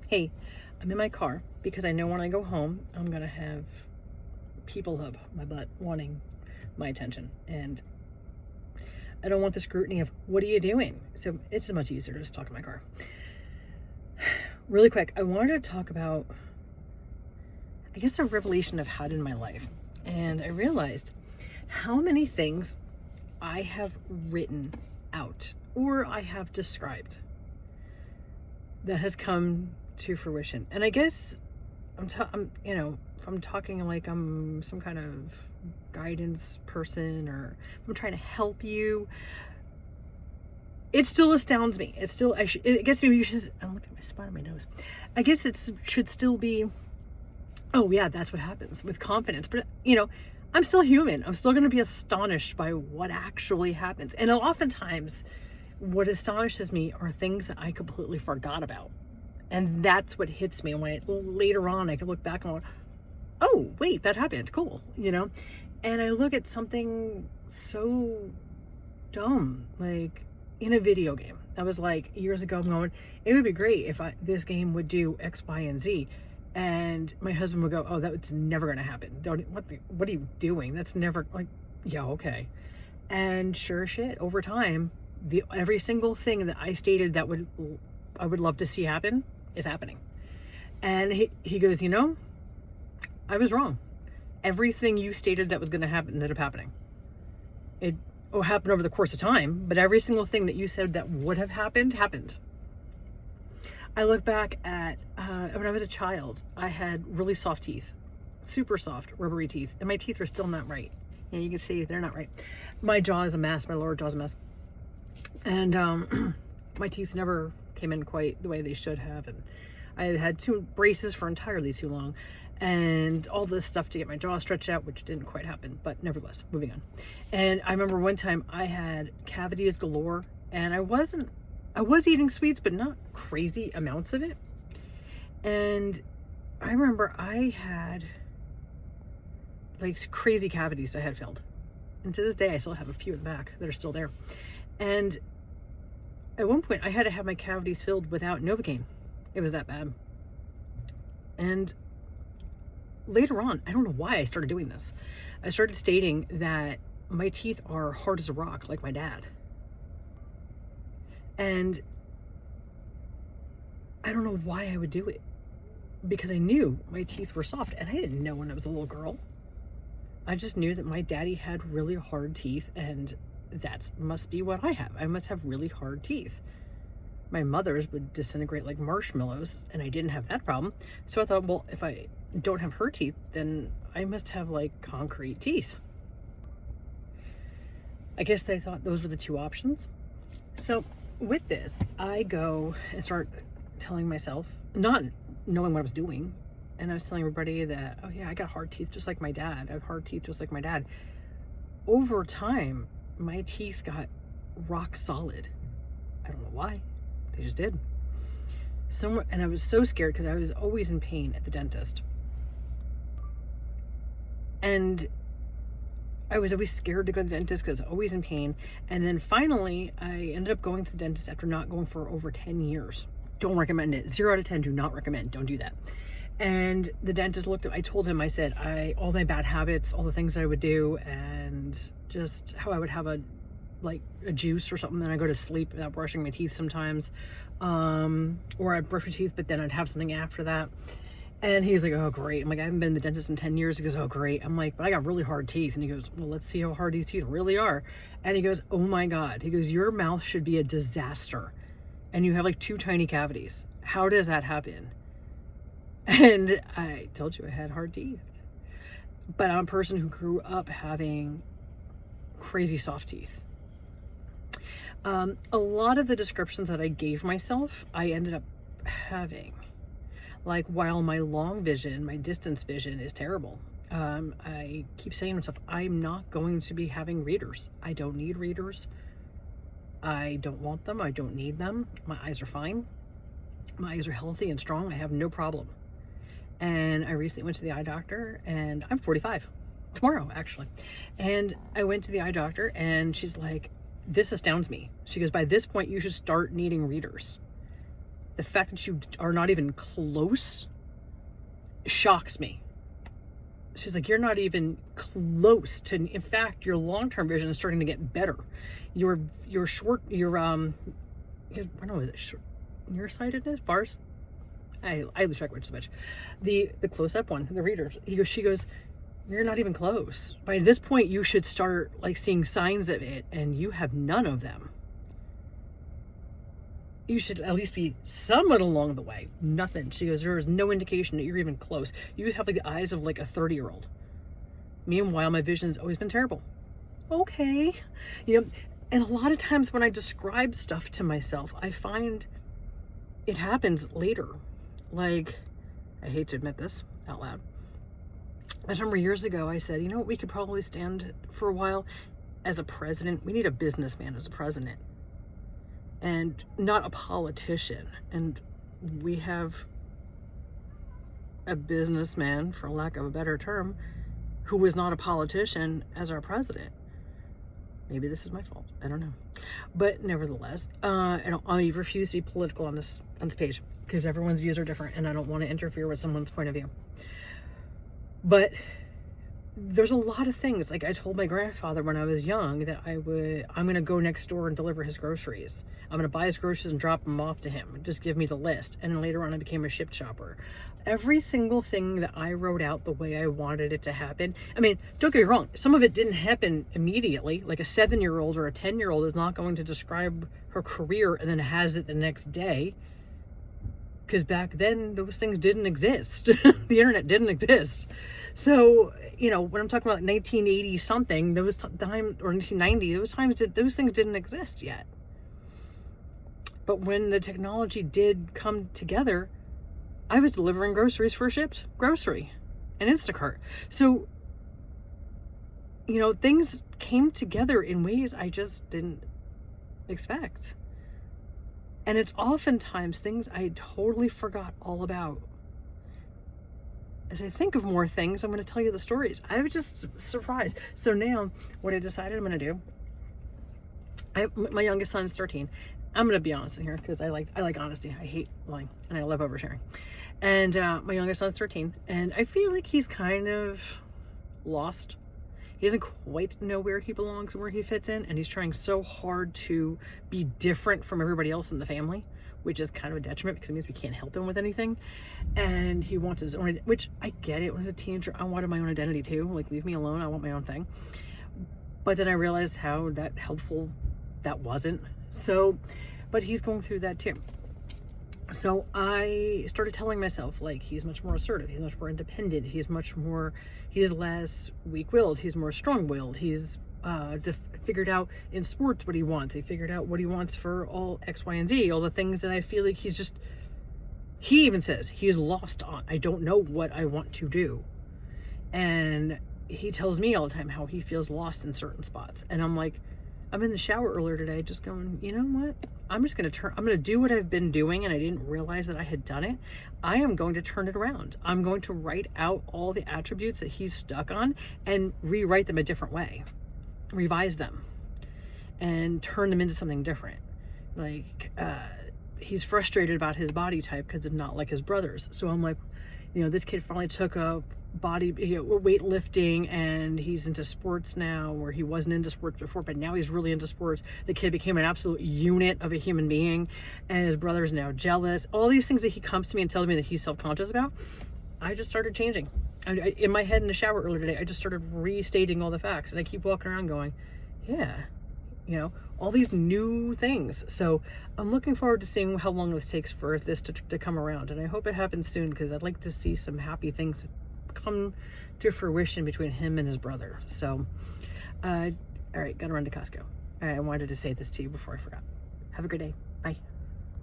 Hey, I'm in my car because I know when I go home, I'm going to have people up my butt wanting my attention. And I don't want the scrutiny of, what are you doing? So it's much easier to just talk in my car. Really quick, I wanted to talk about, I guess, a revelation I've had in my life. And I realized how many things I have written out or I have described that has come to fruition. And I guess if I'm talking like I'm some kind of guidance person or I'm trying to help you, it still astounds me. I guess maybe you should, I'm looking at my spot on my nose. I guess it should still be, oh yeah, that's what happens with confidence. But I'm still human. I'm still going to be astonished by what actually happens. And oftentimes what astonishes me are things that I completely forgot about. And that's what hits me when later on I can look back and go, oh, wait, that happened. Cool. And I look at something so dumb, like in a video game. I was like, years ago, I'm going, it would be great if this game would do X, Y, and Z. And my husband would go, oh, that's never going to happen. What are you doing? That's never, like, yeah, okay. And sure shit, over time, every single thing that I stated that I would love to see happen is happening. And he goes, I was wrong. Everything you stated that was going to happen ended up happening. It happened over the course of time, but every single thing that you said that would have happened. I look back at when I was a child, I had really soft teeth, super soft, rubbery teeth, and my teeth are still not right. You can see they're not right. My jaw is a mess. My lower jaw is a mess. And my teeth never came in quite the way they should have. And I had 2 braces for entirely too long and all this stuff to get my jaw stretched out, which didn't quite happen, but nevertheless, moving on. And I remember one time I had cavities galore, and I was eating sweets, but not crazy amounts of it. And I remember I had like crazy cavities I had filled. And to this day, I still have a few in the back that are still there. And at one point, I had to have my cavities filled without Novocaine. It was that bad. And later on, I don't know why I started doing this. I started stating that my teeth are hard as a rock, like my dad. And I don't know why I would do it, because I knew my teeth were soft, and I didn't know when I was a little girl. I just knew that my daddy had really hard teeth, and that must be what I have. I must have really hard teeth. My mother's would disintegrate like marshmallows, and I didn't have that problem. So I thought, well, if I don't have her teeth, then I must have like concrete teeth. I guess they thought those were the 2 options. So with this, I go and start telling myself, not knowing what I was doing, and I was telling everybody that, oh yeah, I got hard teeth just like my dad. I have hard teeth just like my dad. Over time, my teeth got rock solid. I don't know why. They just did. And I was so scared because I was always in pain at the dentist. And I was always scared to go to the dentist because I was always in pain. And then finally, I ended up going to the dentist after not going for over 10 years. Don't recommend it. 0 out of 10, do not recommend. Don't do that. And the dentist looked at, I told him, I said, all my bad habits, all the things that I would do, and just how I would have a juice or something, and I go to sleep without brushing my teeth sometimes. Or I'd brush my teeth, but then I'd have something after that. And he's like, oh, great. I'm like, I haven't been to the dentist in 10 years. He goes, oh, great. I'm like, but I got really hard teeth. And he goes, well, let's see how hard these teeth really are. And he goes, oh my God. He goes, your mouth should be a disaster. And you have like 2 tiny cavities. How does that happen? And I told you I had hard teeth. But I'm a person who grew up having crazy soft teeth. A lot of the descriptions that I gave myself, I ended up having. Like, while my long vision, my distance vision is terrible, I keep saying to myself, I'm not going to be having readers. I don't need readers. I don't want them. I don't need them. My eyes are fine. My eyes are healthy and strong. I have no problem. And I recently went to the eye doctor, and I'm 45 tomorrow, actually. And I went to the eye doctor, and she's like, this astounds me. She goes, by this point, you should start needing readers. The fact that you are not even close shocks me. She's like, you're not even close to, in fact, your long-term vision is starting to get better. Your short, I don't know, is it short, nearsightedness, fars? I lose track which much. The close-up one, the readers, she goes, you're not even close. By this point, you should start like seeing signs of it, and you have none of them. You should at least be somewhat along the way. Nothing. She goes, there is no indication that you're even close. You have like the eyes of like a 30-year-old. Meanwhile, my vision's always been terrible. Okay. And a lot of times when I describe stuff to myself, I find it happens later. Like, I hate to admit this out loud. I remember years ago, I said, we could probably stand for a while as a president. We need a businessman as a president and not a politician. And we have a businessman, for lack of a better term, who was not a politician as our president. Maybe this is my fault. I don't know. But nevertheless, I refuse to be political on this page because everyone's views are different and I don't want to interfere with someone's point of view. But there's a lot of things. Like I told my grandfather when I was young that I'm going to go next door and deliver his groceries. I'm going to buy his groceries and drop them off to him. Just give me the list. And then later on I became a Shipt shopper. Every single thing that I wrote out the way I wanted it to happen. I mean, don't get me wrong. Some of it didn't happen immediately. Like a 7-year-old or a 10-year-old is not going to describe her career and then has it the next day. Because back then those things didn't exist. The internet didn't exist. So, when I'm talking about 1980 something, those time or 1990, those things didn't exist yet. But when the technology did come together, I was delivering groceries for Shipt Grocery and Instacart. So, things came together in ways I just didn't expect. And it's oftentimes things I totally forgot all about. As I think of more things, I'm going to tell you the stories. I was just surprised. So now, what I decided I'm going to do, my youngest son's 13. I'm going to be honest in here because I like honesty. I hate lying and I love oversharing. And my youngest son's 13, and I feel like he's kind of lost. He doesn't quite know where he belongs and where he fits in, and he's trying so hard to be different from everybody else in the family, which is kind of a detriment because it means we can't help him with anything. And he wants his own, which I get it. When I was a teenager, I wanted my own identity too. Like, leave me alone. I want my own thing. But then I realized how that helpful that wasn't. So, but he's going through that too. So I started telling myself, like, he's much more assertive. He's much more independent. He's less weak-willed. He's more strong-willed. He's figured out in sports what he wants. He figured out what he wants for all X, Y, and Z, all the things that I feel like he even says he's lost on. I don't know what I want to do. And he tells me all the time how he feels lost in certain spots. And I'm like, I'm in the shower earlier today just going, you know what? I'm going to do what I've been doing, and I didn't realize that I had done it. I am going to turn it around. I'm going to write out all the attributes that he's stuck on and rewrite them a different way, revise them, and turn them into something different. Like, he's frustrated about his body type because it's not like his brother's. So I'm like, this kid finally took up weightlifting, and he's into sports now, where he wasn't into sports before, but now he's really into sports. The kid became an absolute unit of a human being, and his brother's now jealous. All these things that he comes to me and tells me that he's self-conscious about, I just started changing. In my head in the shower earlier today, I just started restating all the facts, and I keep walking around going, yeah, all these new things. So I'm looking forward to seeing how long this takes for this to come around, and I hope it happens soon, because I'd like to see some happy things come to fruition between him and his brother. So all right, gotta run to Costco. I wanted to say this to you before I forgot. Have a good day. Bye.